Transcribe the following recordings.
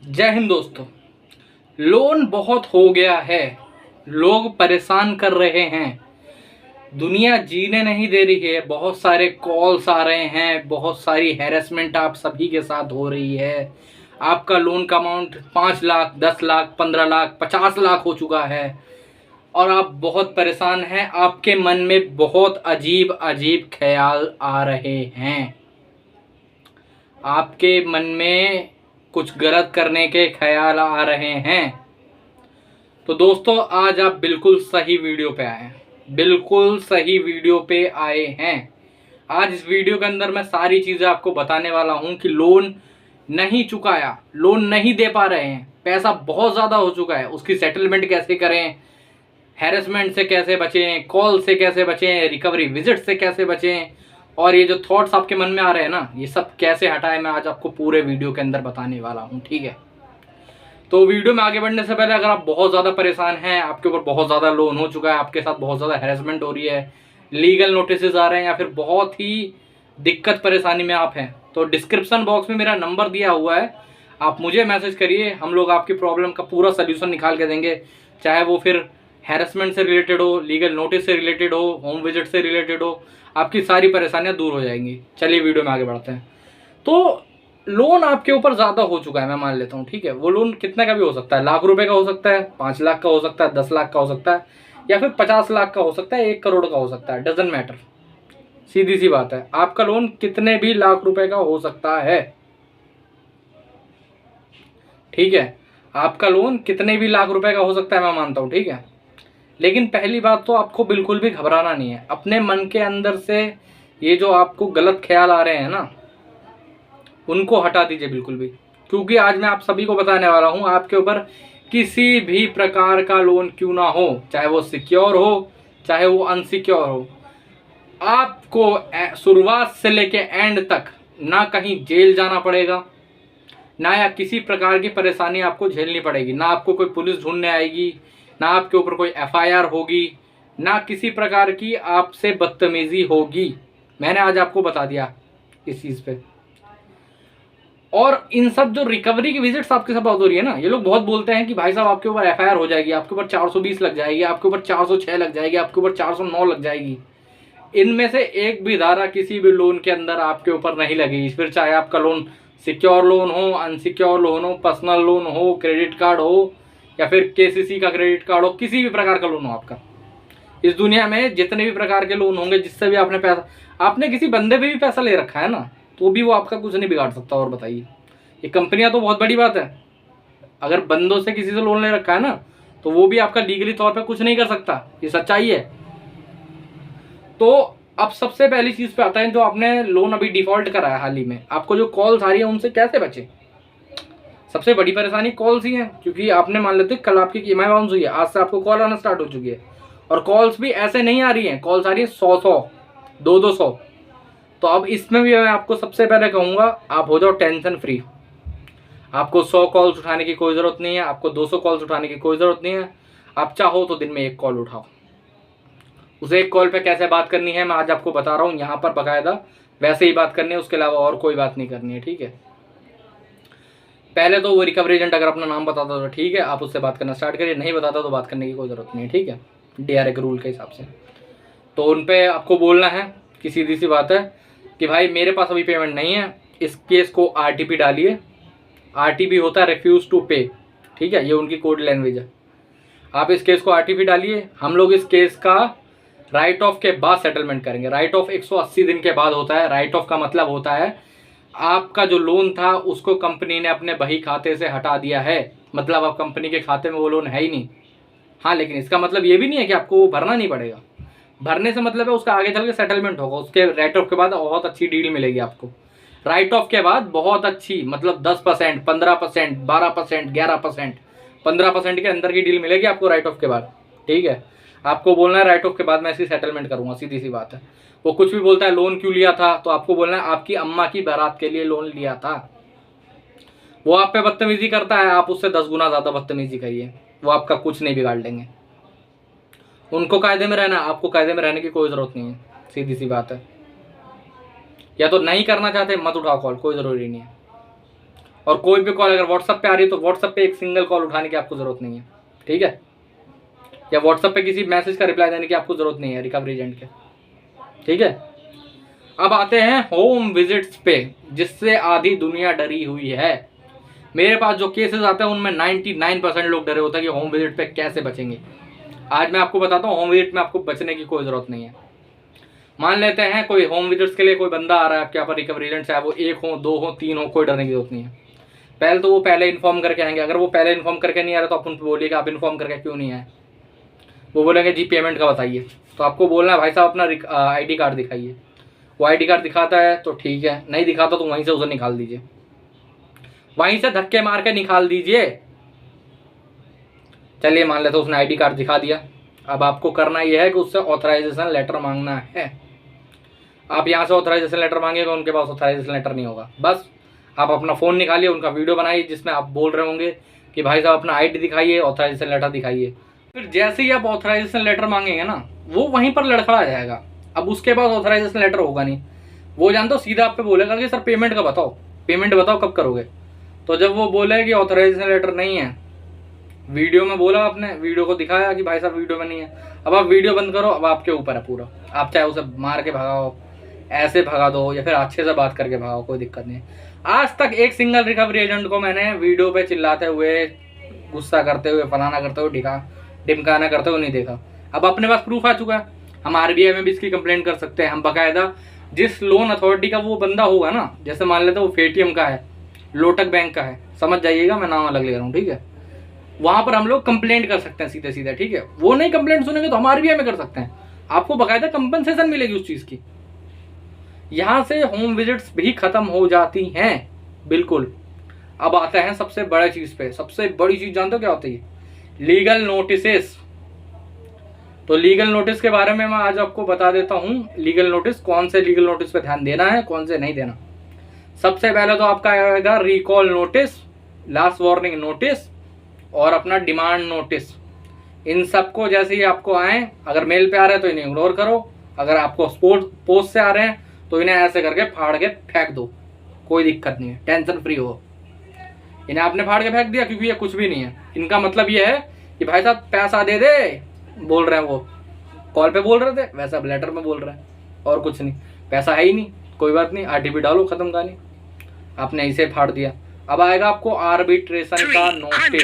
जय हिंद दोस्तों। लोन बहुत हो गया है, लोग परेशान कर रहे हैं, दुनिया जीने नहीं दे रही है। बहुत सारे कॉल्स आ रहे हैं, बहुत सारी हैरेसमेंट आप सभी के साथ हो रही है। आपका लोन का अमाउंट 5 लाख, 10 लाख, 15 लाख, 50 लाख हो चुका है और आप बहुत परेशान हैं। आपके मन में बहुत अजीब अजीब ख्याल आ रहे हैं, आपके मन में कुछ गलत करने के ख्याल आ रहे हैं। तो दोस्तों, आज आप बिल्कुल सही वीडियो पे आए हैं, बिल्कुल सही वीडियो पे आए हैं। आज इस वीडियो के अंदर मैं सारी चीज़ें आपको बताने वाला हूं कि लोन नहीं चुकाया, लोन नहीं दे पा रहे हैं, पैसा बहुत ज़्यादा हो चुका है, उसकी सेटलमेंट कैसे करें, हैरेसमेंट से कैसे बचें, कॉल से कैसे बचें, रिकवरी विजिट से कैसे बचें, और ये जो थॉट्स आपके मन में आ रहे हैं ना, ये सब कैसे हटाएं, मैं आज आपको पूरे वीडियो के अंदर बताने वाला हूँ। ठीक है, तो वीडियो में आगे बढ़ने से पहले, अगर आप बहुत ज़्यादा परेशान हैं, आपके ऊपर बहुत ज़्यादा लोन हो चुका है, आपके साथ बहुत ज़्यादा हैरेसमेंट हो रही है, लीगल नोटिस आ रहे हैं, या फिर बहुत ही दिक्कत परेशानी में आप हैं, तो डिस्क्रिप्शन बॉक्स में मेरा नंबर दिया हुआ है, आप मुझे मैसेज करिए। हम लोग आपकी प्रॉब्लम का पूरा सोल्यूशन निकाल के देंगे, चाहे वो फिर हैरेसमेंट से रिलेटेड हो, लीगल नोटिस से रिलेटेड हो, होम विजिट से रिलेटेड हो, आपकी सारी परेशानियां दूर हो जाएंगी। चलिए वीडियो में आगे बढ़ते हैं। तो लोन आपके ऊपर ज़्यादा हो चुका है, मैं मान लेता हूँ, ठीक है। वो लोन कितने का भी हो सकता है, लाख रुपए का हो सकता है, 5 लाख का हो सकता है, 10 लाख का हो सकता है, या फिर 50 लाख का हो सकता है, 1 करोड़ का हो सकता है, डजंट मैटर। सीधी सी बात है, आपका लोन कितने भी लाख रुपए का हो सकता है, ठीक है। आपका लोन कितने भी लाख रुपए का हो सकता है, मैं मानता हूँ, ठीक है। लेकिन पहली बात तो आपको बिल्कुल भी घबराना नहीं है। अपने मन के अंदर से ये जो आपको गलत ख्याल आ रहे हैं ना, उनको हटा दीजिए बिल्कुल भी, क्योंकि आज मैं आप सभी को बताने वाला हूं, आपके ऊपर किसी भी प्रकार का लोन क्यों ना हो, चाहे वो सिक्योर हो, चाहे वो अनसिक्योर हो, आपको शुरुआत से लेके एंड तक ना कहीं जेल जाना पड़ेगा, ना या किसी प्रकार की परेशानी आपको झेलनी पड़ेगी, ना आपको कोई पुलिस ढूंढने आएगी, ना आपके ऊपर कोई एफआईआर होगी, ना किसी प्रकार की आपसे बदतमीजी होगी। मैंने आज आपको बता दिया इस चीज़ पे। और इन सब जो रिकवरी की विजिट्स आपके साथ हो रही है ना, ये लोग बहुत बोलते हैं कि भाई साहब आपके ऊपर एफआईआर हो जाएगी, आपके ऊपर 420 लग जाएगी, आपके ऊपर 406 लग जाएगी, आपके ऊपर 409 लग जाएगी। इनमें से एक भी धारा किसी भी लोन के अंदर आपके ऊपर नहीं लगेगी, फिर चाहे आपका लोन सिक्योर लोन हो, अनसिक्योर लोन हो, पर्सनल लोन हो, क्रेडिट कार्ड हो, या फिर केसीसी का क्रेडिट कार्ड हो, किसी भी प्रकार का लोन हो आपका। इस दुनिया में जितने भी प्रकार के लोन होंगे, जिससे भी आपने पैसा, आपने किसी बंदे पे भी पैसा ले रखा है ना, तो भी वो आपका कुछ नहीं बिगाड़ सकता। और बताइए, ये कंपनियां तो बहुत बड़ी बात है, अगर बंदों से किसी से लोन ले रखा है ना, तो वो भी आपका लीगली तौर पे कुछ नहीं कर सकता, ये सच्चाई है। तो अब सबसे पहली चीज पे आता है, जो आपने लोन अभी डिफॉल्ट करा है हाल ही में, आपको जो कॉल्स आ रही है उनसे कैसे बचे। सबसे बड़ी परेशानी कॉल्स ही है, क्योंकि आपने मान लेते कल आपकी ईएमआई बाउंस हुई है, आज से आपको कॉल आना स्टार्ट हो चुकी है, और कॉल्स भी ऐसे नहीं आ रही हैं, कॉल्स आ रही है 100 200। तो अब इसमें भी मैं आपको सबसे पहले कहूँगा, आप हो जाओ टेंशन फ्री। आपको 100 कॉल्स उठाने की कोई ज़रूरत नहीं है, आपको 200 कॉल्स उठाने की कोई ज़रूरत नहीं है। आप चाहो तो दिन में 1 कॉल उठाओ। उस 1 कॉल पे कैसे बात करनी है मैं आज आपको बता रहा हूँ, यहाँ पर बाकायदा वैसे ही बात करनी है, उसके अलावा और कोई बात नहीं करनी है, ठीक है। पहले तो वो रिकवरी एजेंट अगर अपना नाम बताता तो ठीक है, आप उससे बात करना स्टार्ट करिए, नहीं बताता तो बात करने की कोई ज़रूरत नहीं है, ठीक है, डीआरए के रूल के हिसाब से। तो उन पर आपको बोलना है कि सीधी सी बात है कि भाई मेरे पास अभी पेमेंट नहीं है, इस केस को आरटीपी डालिए। आरटीपी होता है रिफ्यूज टू पे, ठीक है, ये उनकी कोड लैंग्वेज है। आप इस केस को आरटीपी डालिए, हम लोग इस केस का राइट ऑफ के बाद सेटलमेंट करेंगे। राइट ऑफ 180 दिन के बाद होता है। राइट ऑफ का मतलब होता है आपका जो लोन था उसको कंपनी ने अपने बही खाते से हटा दिया है, मतलब अब कंपनी के खाते में वो लोन है ही नहीं। हाँ, लेकिन इसका मतलब ये भी नहीं है कि आपको वो भरना नहीं पड़ेगा। भरने से मतलब है उसका आगे चल के सेटलमेंट होगा, उसके राइट ऑफ के बाद बहुत अच्छी डील मिलेगी आपको। राइट ऑफ के बाद बहुत अच्छी, मतलब 10%, 15%, 12%, 11%, 15% के अंदर की डील मिलेगी आपको राइट ऑफ के बाद, ठीक है। आपको बोलना है राइट ऑफ के बाद मैं इसकी सेटलमेंट करूंगा, सीधी सी बात है। वो कुछ भी बोलता है लोन क्यों लिया था, तो आपको बोलना है आपकी अम्मा की बारात के लिए लोन लिया था। वो आप पे बदतमीजी करता है, आप उससे 10 गुना ज्यादा बदतमीजी करिए, वो आपका कुछ नहीं बिगाड़ लेंगे। उनको कायदे में रहना, आपको कायदे में रहने की कोई जरूरत नहीं है, सीधी सी बात है। या तो नहीं करना चाहते मत उठाओ कॉल, कोई जरूरी नहीं है। और कोई भी कॉल अगर व्हाट्सएप पे आ रही है तो व्हाट्सएप पे एक सिंगल कॉल उठाने की आपको ज़रूरत नहीं है, ठीक है, या व्हाट्सएप पे किसी मैसेज का रिप्लाई देने की आपको ज़रूरत नहीं है रिकवरी एजेंट के, ठीक है। अब आते हैं होम विजिट्स पे, जिससे आधी दुनिया डरी हुई है। मेरे पास जो केसेस आते हैं उनमें 99% लोग डरे होते हैं कि होम विजिट पे कैसे बचेंगे। आज मैं आपको बताता हूँ होम विजिट में आपको बचने की कोई ज़रूरत नहीं है। मान लेते हैं कोई होम विजिट्स के लिए कोई बंदा आ रहा है आपके यहाँ पर रिकवरी एजेंट, चाहे वो 1 हो 2 हो 3 हो, कोई डरने की जरूरत नहीं है। पहले तो वो पहले इन्फॉर्म करके आएंगे। अगर वो पहले इन्फॉर्म करके नहीं आ रहा तो आप उनको बोलिएगा आप इन्फॉर्म करके क्यों नहीं आए। वो बोलेंगे जी पेमेंट का बताइए, तो आपको बोलना है भाई साहब अपना ID कार्ड दिखाइए। वो ID कार्ड दिखाता है तो ठीक है, नहीं दिखाता तो वहीं से उसे निकाल दीजिए, वहीं से धक्के मार के निकाल दीजिए। चलिए मान लेते उसने ID कार्ड दिखा दिया। अब आपको करना यह है कि उससे ऑथराइजेशन लेटर मांगना है। आप यहाँ से ऑथराइजेशन लेटर मांगेगा, उनके पास ऑथराइजेशन लेटर नहीं होगा। बस आप अपना फ़ोन निकालिए, उनका वीडियो बनाइए जिसमें आप बोल रहे होंगे कि भाई साहब अपना ID दिखाइए, ऑथराइजेशन लेटर दिखाइए। फिर जैसे ही आप ऑथराइजेशन लेटर मांगेंगे ना, वो वहीं पर लड़खड़ा जाएगा। अब उसके पास ऑथराइजेशन लेटर होगा नहीं, वो जानते हो सीधा आप पे बोलेगा कि सर पेमेंट का बताओ, पेमेंट बताओ कब करोगे। तो जब वो बोले कि ऑथराइजेशन लेटर नहीं है, वीडियो में बोला आपने, वीडियो को दिखाया कि भाई साहब वीडियो में नहीं है, अब आप वीडियो बंद करो, अब आपके ऊपर है पूरा। आप चाहे उसे मार के भगाओ, ऐसे भगा दो, या फिर अच्छे से बात करके भगाओ, कोई दिक्कत नहीं है। आज तक एक सिंगल रिकवरी एजेंट को मैंने वीडियो पे चिल्लाते हुए, गुस्सा करते हुए, फलाना करते हुए, ढिमकाना करते हुए नहीं देखा। अब अपने पास प्रूफ आ चुका है, हम RBI में भी इसकी कंप्लेंट कर सकते हैं। हम बाकायदा जिस लोन अथॉरिटी का वो बंदा होगा ना, जैसे मान लेते वो पेटीएम का है, लोटक बैंक का है, समझ जाइएगा मैं नाम अलग ले रहा हूँ, ठीक है, वहां पर हम लोग कंप्लेंट कर सकते हैं सीधे सीधे, ठीक है। वो नहीं कंप्लेंट सुनेंगे तो हम RBI में कर सकते हैं, आपको बाकायदा कंपनसेशन मिलेगी उस चीज़ की। यहाँ से होम विजिट्स भी खत्म हो जाती हैं बिल्कुल। अब आते हैं सबसे बड़ी चीज़ पे। सबसे बड़ी चीज़ जानते हो क्या होती है? Legal notices. तो लीगल नोटिस के बारे में मैं आज आपको बता देता हूँ। लीगल नोटिस, कौन से लीगल नोटिस पे ध्यान देना है, कौन से नहीं देना। सबसे पहले तो आपका आएगा recall notice, last warning notice और अपना डिमांड नोटिस। इन सबको जैसे ही आपको आए, अगर मेल पे आ रहे हैं तो इन्हें इग्नोर करो, अगर आपको पोस्ट से आ रहे हैं तो इन्हें ऐसे करके फाड़ के फेंक दो, कोई दिक्कत नहीं है, टेंशन फ्री हो। इन्हें आपने फाड़ के फेंक दिया क्योंकि ये कुछ भी नहीं है। इनका मतलब ये है कि भाई साहब पैसा दे दे, बोल रहे हैं वो, कॉल पे बोल रहे थे, वैसा अब लेटर में बोल रहे हैं, और कुछ नहीं। पैसा है ही नहीं, कोई बात नहीं, RTP डालो, खत्म कहानी। आपने इसे फाड़ दिया। अब आएगा आपको आर्बिट्रेशन का नोटिस,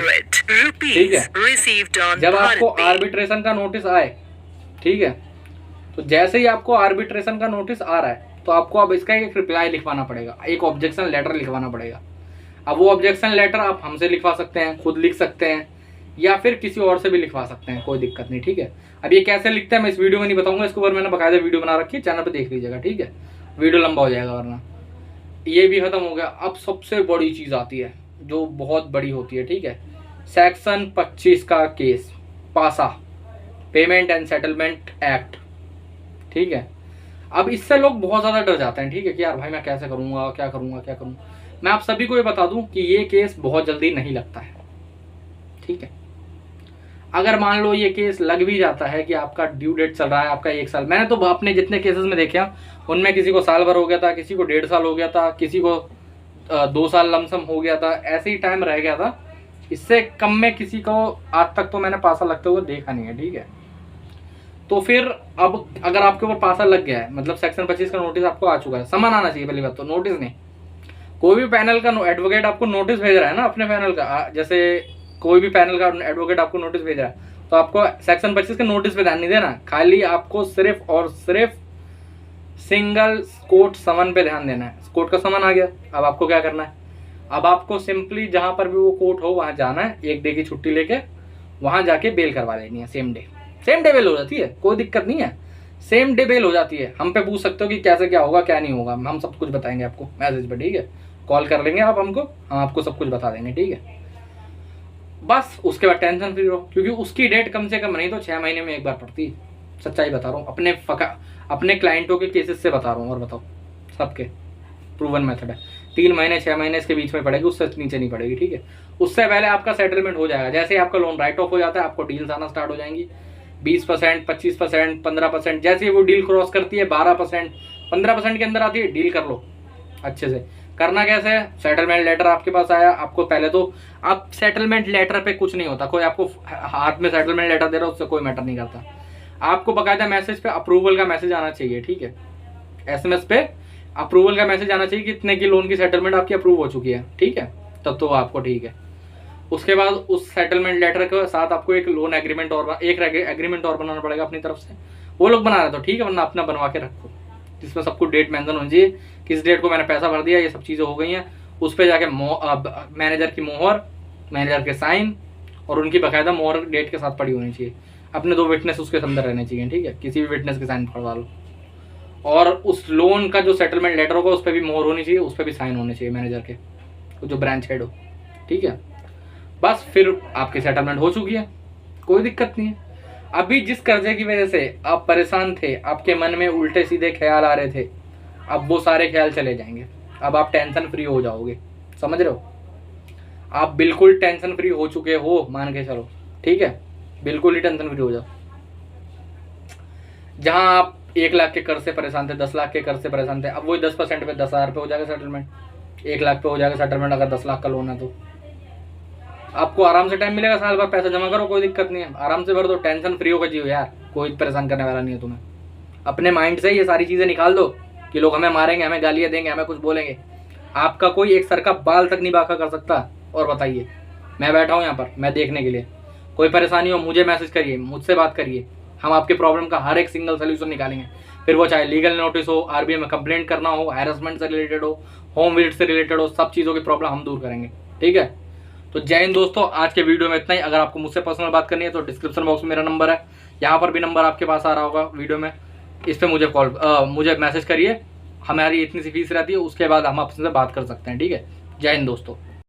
ठीक है। जब आपको आर्बिट्रेशन का नोटिस आए, ठीक है, तो जैसे ही आपको आर्बिट्रेशन का नोटिस आ रहा है तो आपको अब इसका एक रिप्लाई लिखवाना पड़ेगा, एक ऑब्जेक्शन लेटर लिखवाना पड़ेगा। अब वो ऑब्जेक्शन लेटर आप हमसे लिखवा सकते हैं, खुद लिख सकते हैं, या फिर किसी और से भी लिखवा सकते हैं, कोई दिक्कत नहीं, ठीक है। अब ये कैसे लिखते हैं मैं इस वीडियो में नहीं बताऊंगा, इसके ऊपर मैंने बकायदा वीडियो बना रखी है, चैनल पे देख लीजिएगा, ठीक है, वीडियो लंबा हो जाएगा वरना। ये भी खत्म हो गया। अब सबसे बड़ी चीज़ आती है जो बहुत बड़ी होती है, ठीक है, सेक्शन 25 का केस, पासा, पेमेंट एंड सेटलमेंट एक्ट, ठीक है। अब इससे लोग बहुत ज़्यादा डर जाते हैं, ठीक है, कि यार भाई मैं कैसे करूँगा, क्या करूँगा, क्या करूँ। मैं आप सभी को ये बता दूं कि ये केस बहुत जल्दी नहीं लगता है, ठीक है। अगर मान लो ये केस लग भी जाता है कि आपका ड्यू डेट चल रहा है आपका 1 साल, मैंने तो अपने जितने केसेस में देखे हैं उनमें किसी को साल भर हो गया था, किसी को 1.5 साल हो गया था, किसी को 2 साल लमसम हो गया था, ऐसे ही टाइम रह गया था। इससे कम में किसी को आज तक तो मैंने पासा लगते हुए देखा नहीं है, ठीक है। तो फिर अब अगर आपके ऊपर पासा लग गया है, मतलब सेक्शन 25 का नोटिस आपको आ चुका है, समन आना चाहिए पहली बात तो, नोटिस नहीं। कोई भी पैनल का एडवोकेट आपको नोटिस भेज रहा है ना अपने पैनल का, जैसे कोई भी पैनल का एडवोकेट आपको नोटिस भेज रहा है, तो आपको सेक्शन 25 के नोटिस पे ध्यान नहीं देना, खाली आपको सिर्फ और सिर्फ सिंगल कोर्ट समन पे ध्यान देना है। कोर्ट का समन आ गया, अब आपको क्या करना है, अब आपको सिंपली जहां पर भी वो कोर्ट हो वहां जाना है, 1 डे की छुट्टी लेके वहां जाके बेल करवा लेनी है। सेम डे बेल हो जाती है, कोई दिक्कत नहीं है, सेम डे बेल हो जाती है। हम पे पूछ सकते हो कि कैसे क्या होगा क्या नहीं होगा, हम सब कुछ बताएंगे आपको मैसेज पे, ठीक है, कॉल कर लेंगे आप हमको, हम आपको सब कुछ बता देंगे, ठीक है। बस उसके बाद टेंशन फ्री रहो, क्योंकि उसकी डेट कम से कम नहीं तो 6 महीने में एक बार पड़ती है। सच्चाई बता रहा हूँ, अपने क्लाइंटों के केसेस से बता रहा हूँ, और बताओ सबके प्रूवन मेथड है। 3 महीने 6 महीने इसके बीच में पड़ेगी, उससे नीचे नहीं पड़ेगी, ठीक है। उससे पहले आपका सेटलमेंट हो जाएगा। जैसे ही आपका लोन राइट ऑफ हो जाता है आपको डील्स आना स्टार्ट हो जाएंगी, 20%, 25%, 15%। जैसे ही वो डील क्रॉस करती है 12%, 15% के अंदर आती है, डील कर लो अच्छे से। करना कैसे है, सेटलमेंट लेटर आपके पास आया, आपको पहले तो आप सेटलमेंट लेटर पे कुछ नहीं होता, कोई आपको हाथ में सेटलमेंट लेटर दे रहा है उससे कोई मैटर नहीं करता। आपको बकायदा मैसेज पे अप्रूवल का मैसेज आना चाहिए, ठीक है, SMS पे अप्रूवल का मैसेज आना चाहिए कि इतने की लोन की सेटलमेंट आपकी अप्रूव हो चुकी है, ठीक है, तब तो आपको ठीक है। उसके बाद उस सेटलमेंट लेटर के साथ आपको एक लोन एग्रीमेंट और एग्रीमेंट और बनाना पड़ेगा अपनी तरफ से। वो लोग बना रहे तो ठीक है, वरना अपना बनवा के रखो, जिसमें सबको डेट मेंशन होनी चाहिए, किस डेट को मैंने पैसा भर दिया, ये सब चीज़ें हो गई हैं। उस पर जाके मैनेजर की मोहर, मैनेजर के साइन और उनकी बाकायदा मोहर डेट के साथ पड़ी होनी चाहिए। अपने 2 विटनेस उसके अंदर रहने चाहिए, ठीक है, किसी भी विटनेस के साइन पड़वा लो। और उस लोन का जो सेटलमेंट लेटर होगा उस पर भी मोहर होनी चाहिए, उस पर भी साइन होने चाहिए मैनेजर के, जो ब्रांच हेड हो, ठीक है। बस फिर आपकी सेटलमेंट हो चुकी है, कोई दिक्कत नहीं है। अभी जिस कर्जे की वजह से आप परेशान थे, आपके मन में उल्टे सीधे ख्याल आ रहे थे, अब वो सारे ख्याल चले जाएंगे। अब आप टेंशन फ्री हो जाओगे, समझ रहे हो, आप बिल्कुल टेंशन फ्री हो चुके हो, मान के चलो, ठीक है, बिल्कुल ही टेंशन फ्री हो जाओ। जहां आप 1 लाख के कर्ज से परेशान थे, 10 लाख के कर्ज से परेशान थे, अब वही 10% पे 10,000 पे हो जाएगा सेटलमेंट, 1 लाख पे हो जाएगा सेटलमेंट। अगर 10 लाख का लोन है तो आपको आराम से टाइम मिलेगा, साल भर पैसा जमा करो, कोई दिक्कत नहीं है, आराम से भर दो, टेंशन फ्री होकर जियो यार, कोई परेशान करने वाला नहीं है तुम्हें। अपने माइंड से ये सारी चीज़ें निकाल दो कि लोग हमें मारेंगे, हमें गालियाँ देंगे, हमें कुछ बोलेंगे। आपका कोई एक सर का बाल तक नहीं बांका कर सकता। और बताइए, मैं बैठा हूँ यहाँ पर, मैं देखने के लिए, कोई परेशानी हो मुझे मैसेज करिए, मुझसे बात करिए, हम आपके प्रॉब्लम का हर एक सिंगल सोल्यूशन निकालेंगे। फिर वो चाहे लीगल नोटिस हो, RBI में कंप्लेंट करना हो, हैरेसमेंट से रिलेटेड हो, होम विजिट से रिलेटेड हो, सब चीज़ों की प्रॉब्लम हम दूर करेंगे, ठीक है। तो जय हिंद दोस्तों, आज के वीडियो में इतना ही। अगर आपको मुझसे पर्सनल बात करनी है तो डिस्क्रिप्शन बॉक्स में मेरा नंबर है, यहाँ पर भी नंबर आपके पास आ रहा होगा वीडियो में, इस पर मुझे मैसेज करिए। हमारी इतनी सी फीस रहती है, उसके बाद हम आपसे बात कर सकते हैं, ठीक है। जय हिंद दोस्तों।